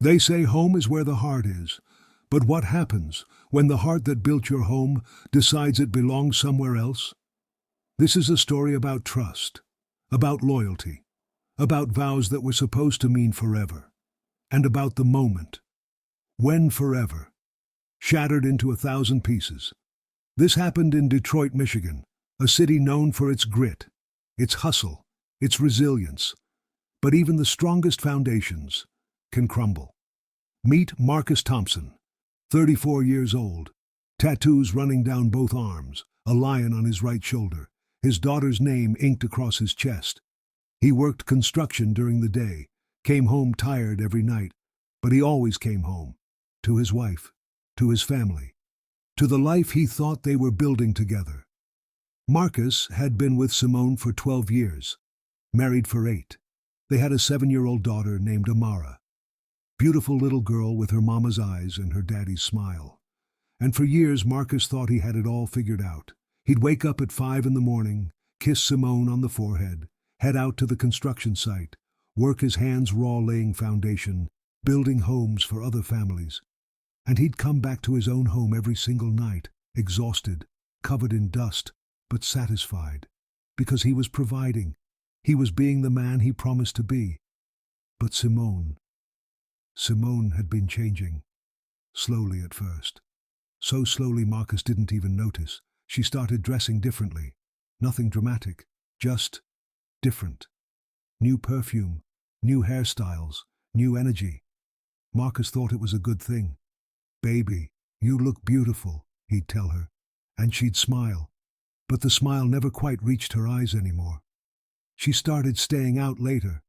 They say home is where the heart is, but what happens when the heart that built your home decides it belongs somewhere else? This is a story about trust, about loyalty, about vows that were supposed to mean forever, and about the moment when forever shattered into 1,000 pieces. This happened in Detroit, Michigan, a city known for its grit, its hustle, its resilience. But even the strongest foundations can crumble. Meet Marcus Thompson, 34 years old, tattoos running down both arms, a lion on his right shoulder, his daughter's name inked across his chest. He worked construction during the day, came home tired every night, but he always came home, to his wife, to his family, to the life he thought they were building together. Marcus had been with Simone for 12 years, married for 8. They had a 7-year-old daughter named Amara. Beautiful little girl with her mama's eyes and her daddy's smile. And for years Marcus thought he had it all figured out. He'd wake up at 5 in the morning, kiss Simone on the forehead, head out to the construction site, work his hands raw laying foundation, building homes for other families. And he'd come back to his own home every single night, exhausted, covered in dust, but satisfied, because he was providing. He was being the man he promised to be. But Simone had been changing, slowly at first. So slowly Marcus didn't even notice. She started dressing differently. Nothing dramatic, just different. New perfume, new hairstyles, new energy. Marcus thought it was a good thing. "Baby, you look beautiful," he'd tell her, and she'd smile. But the smile never quite reached her eyes anymore. She started staying out later.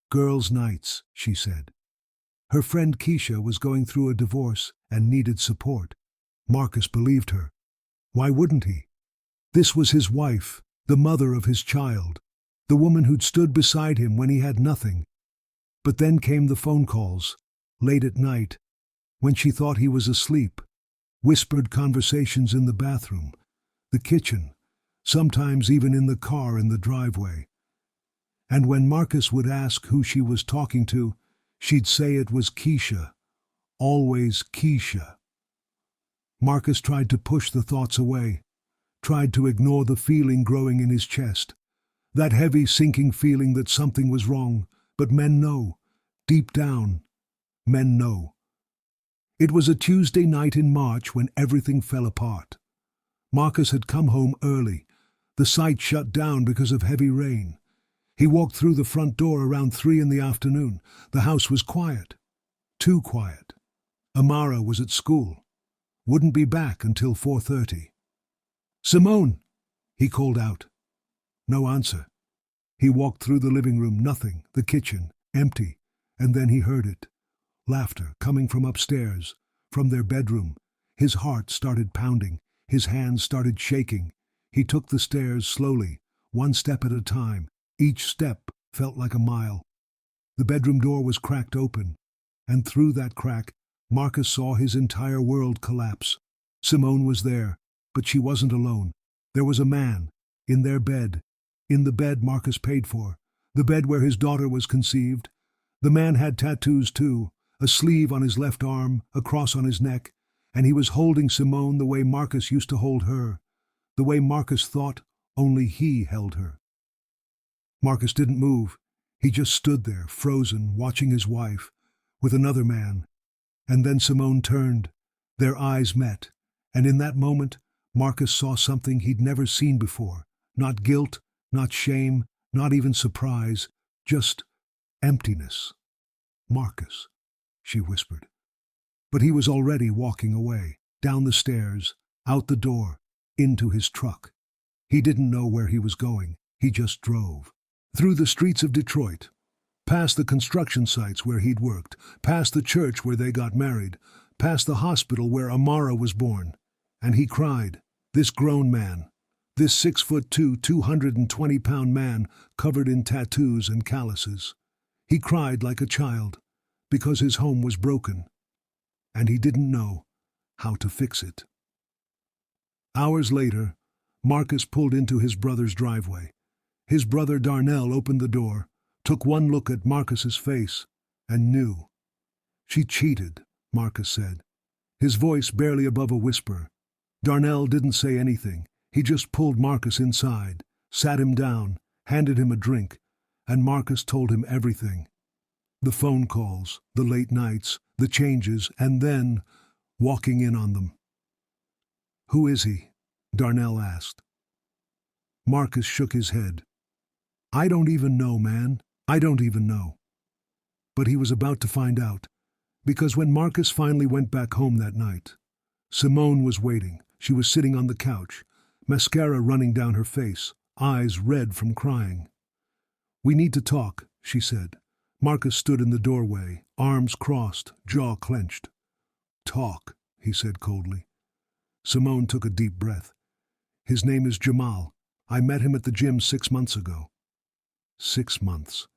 "Girls' nights," she said. Her friend Keisha was going through a divorce and needed support. Marcus believed her. Why wouldn't he? This was his wife, the mother of his child, the woman who'd stood beside him when he had nothing. But then came the phone calls, late at night, when she thought he was asleep, whispered conversations in the bathroom, the kitchen, sometimes even in the car in the driveway. And when Marcus would ask who she was talking to, she'd say it was Keisha, always Keisha. Marcus tried to push the thoughts away, tried to ignore the feeling growing in his chest, that heavy sinking feeling that something was wrong, but men know, deep down, men know. It was a Tuesday night in March when everything fell apart. Marcus had come home early. The site shut down because of heavy rain. He walked through the front door around 3 in the afternoon. The house was quiet. Too quiet. Amara was at school. Wouldn't be back until 4:30. "Simone!" he called out. No answer. He walked through the living room, nothing, the kitchen, empty, and then he heard it. Laughter coming from upstairs, from their bedroom. His heart started pounding. His hands started shaking. He took the stairs slowly, one step at a time. Each step felt like a mile. The bedroom door was cracked open, and through that crack, Marcus saw his entire world collapse. Simone was there, but she wasn't alone. There was a man, in their bed, in the bed Marcus paid for, the bed where his daughter was conceived. The man had tattoos too, a sleeve on his left arm, a cross on his neck, and he was holding Simone the way Marcus used to hold her, the way Marcus thought only he held her. Marcus didn't move. He just stood there, frozen, watching his wife, with another man. And then Simone turned. Their eyes met, and in that moment, Marcus saw something he'd never seen before. Not guilt, not shame, not even surprise, just emptiness. "Marcus," she whispered. But he was already walking away, down the stairs, out the door, into his truck. He didn't know where he was going. He just drove. Through the streets of Detroit, past the construction sites where he'd worked, past the church where they got married, past the hospital where Amara was born. And he cried, this grown man, this 6'2", 220-pound man covered in tattoos and calluses. He cried like a child, because his home was broken, and he didn't know how to fix it. Hours later, Marcus pulled into his brother's driveway. His brother Darnell opened the door, took one look at Marcus's face, and knew. She cheated, Marcus said, his voice barely above a whisper. Darnell didn't say anything. He just pulled Marcus inside, sat him down, handed him a drink, and Marcus told him everything. The phone calls, the late nights, the changes, and then walking in on them. "Who is he?" Darnell asked. Marcus shook his head. "I don't even know, man. I don't even know." But he was about to find out, because when Marcus finally went back home that night, Simone was waiting. She was sitting on the couch, mascara running down her face, eyes red from crying. "We need to talk," she said. Marcus stood in the doorway, arms crossed, jaw clenched. "Talk," he said coldly. Simone took a deep breath. "His name is Jamal. I met him at the gym 6 months ago." 6 months.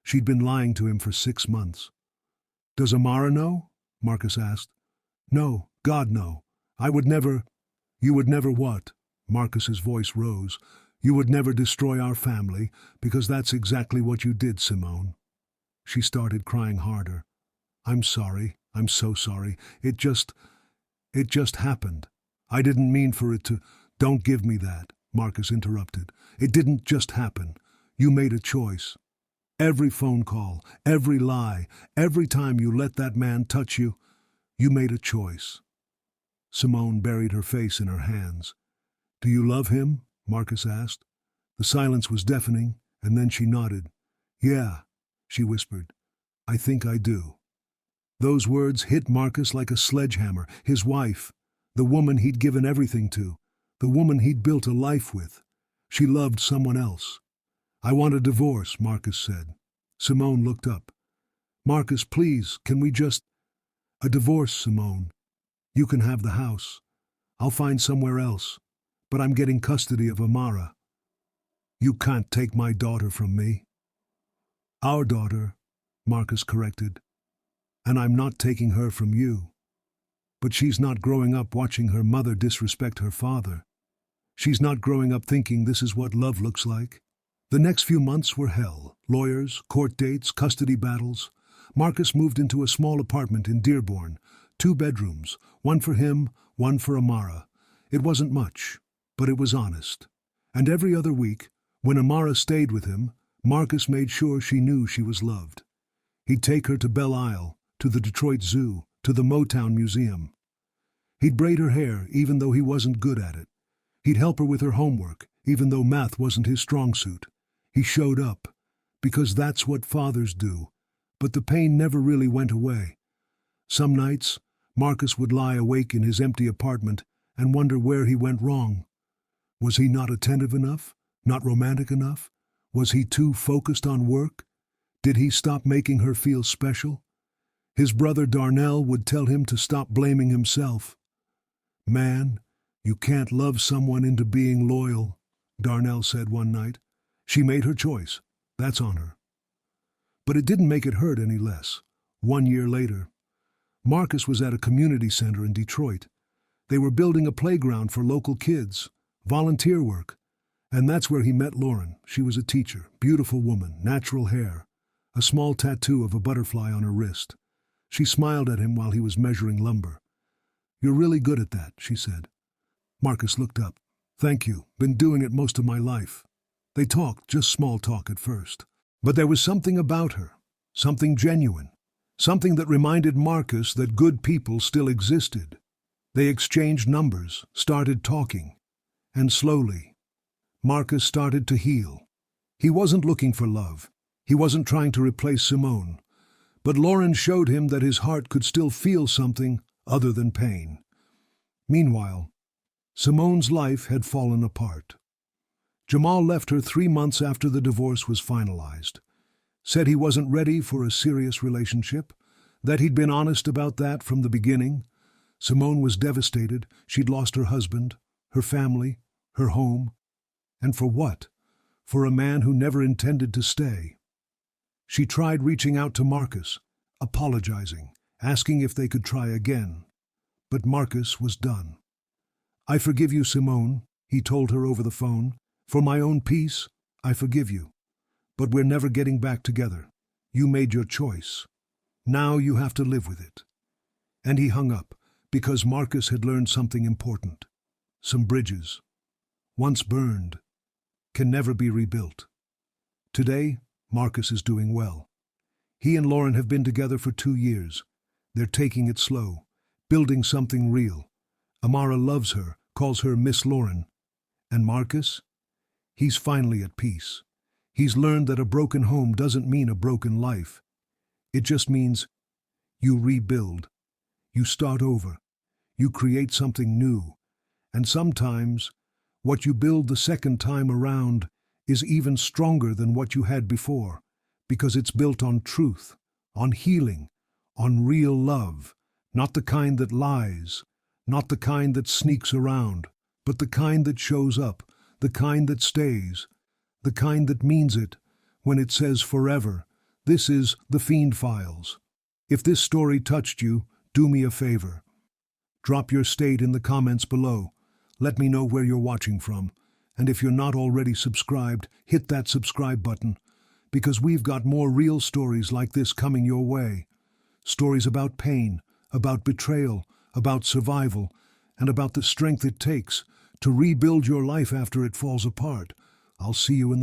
She'd been lying to him for 6 months. "Does Amara know?" Marcus asked. "No, God no. I would never—" "You would never what?" Marcus's voice rose. "You would never destroy our family, because that's exactly what you did, Simone." She started crying harder. "I'm sorry. I'm so sorry. It just happened. I didn't mean for it to—" "Don't give me that," Marcus interrupted. "It didn't just happen. You made a choice. Every phone call, every lie, every time you let that man touch you, you made a choice." Simone buried her face in her hands. "Do you love him?" Marcus asked. The silence was deafening, and then she nodded. "Yeah," she whispered. "I think I do." Those words hit Marcus like a sledgehammer. His wife, the woman he'd given everything to, the woman he'd built a life with. She loved someone else. "I want a divorce," Marcus said. Simone looked up. "Marcus, please, can we just—" "A divorce, Simone. You can have the house. I'll find somewhere else. But I'm getting custody of Amara." "You can't take my daughter from me." "Our daughter," Marcus corrected. "And I'm not taking her from you. But she's not growing up watching her mother disrespect her father. She's not growing up thinking this is what love looks like." The next few months were hell. Lawyers, court dates, custody battles. Marcus moved into a small apartment in Dearborn, 2 bedrooms, one for him, one for Amara. It wasn't much, but it was honest. And every other week, when Amara stayed with him, Marcus made sure she knew she was loved. He'd take her to Belle Isle, to the Detroit Zoo, to the Motown Museum. He'd braid her hair even though he wasn't good at it. He'd help her with her homework, even though math wasn't his strong suit. He showed up, because that's what fathers do. But the pain never really went away. Some nights, Marcus would lie awake in his empty apartment and wonder where he went wrong. Was he not attentive enough? Not romantic enough? Was he too focused on work? Did he stop making her feel special? His brother Darnell would tell him to stop blaming himself. "Man, you can't love someone into being loyal," Darnell said one night. "She made her choice. That's on her." But it didn't make it hurt any less. 1 year later, Marcus was at a community center in Detroit. They were building a playground for local kids, volunteer work. And that's where he met Lauren. She was a teacher, beautiful woman, natural hair, a small tattoo of a butterfly on her wrist. She smiled at him while he was measuring lumber. "You're really good at that," she said. Marcus looked up. "Thank you. Been doing it most of my life." They talked, just small talk at first. But there was something about her, something genuine, something that reminded Marcus that good people still existed. They exchanged numbers, started talking, and slowly, Marcus started to heal. He wasn't looking for love. He wasn't trying to replace Simone. But Lauren showed him that his heart could still feel something other than pain. Meanwhile, Simone's life had fallen apart. Jamal left her 3 months after the divorce was finalized. Said he wasn't ready for a serious relationship, that he'd been honest about that from the beginning. Simone was devastated. She'd lost her husband, her family, her home. And for what? For a man who never intended to stay. She tried reaching out to Marcus, apologizing, asking if they could try again. But Marcus was done. "I forgive you, Simone," he told her over the phone. "For my own peace, I forgive you. But we're never getting back together. You made your choice." Now you have to live with it." And he hung up, because Marcus had learned something important. Some bridges, once burned, can never be rebuilt. Today, Marcus is doing well. He and Lauren have been together for 2 years. They're taking it slow, building something real. Amara loves her, calls her Miss Lauren. And Marcus? He's finally at peace. He's learned that a broken home doesn't mean a broken life. It just means you rebuild, you start over, you create something new. And sometimes, what you build the second time around is even stronger than what you had before, because it's built on truth, on healing, on real love, not the kind that lies, not the kind that sneaks around, but the kind that shows up, the kind that stays, the kind that means it when it says forever. This is the Fiend Files. If this story touched you, do me a favor. Drop your state in the comments below. Let me know where you're watching from. And if you're not already subscribed, hit that subscribe button, because we've got more real stories like this coming your way. Stories about pain, about betrayal, about survival, and about the strength it takes to rebuild your life after it falls apart. I'll see you in the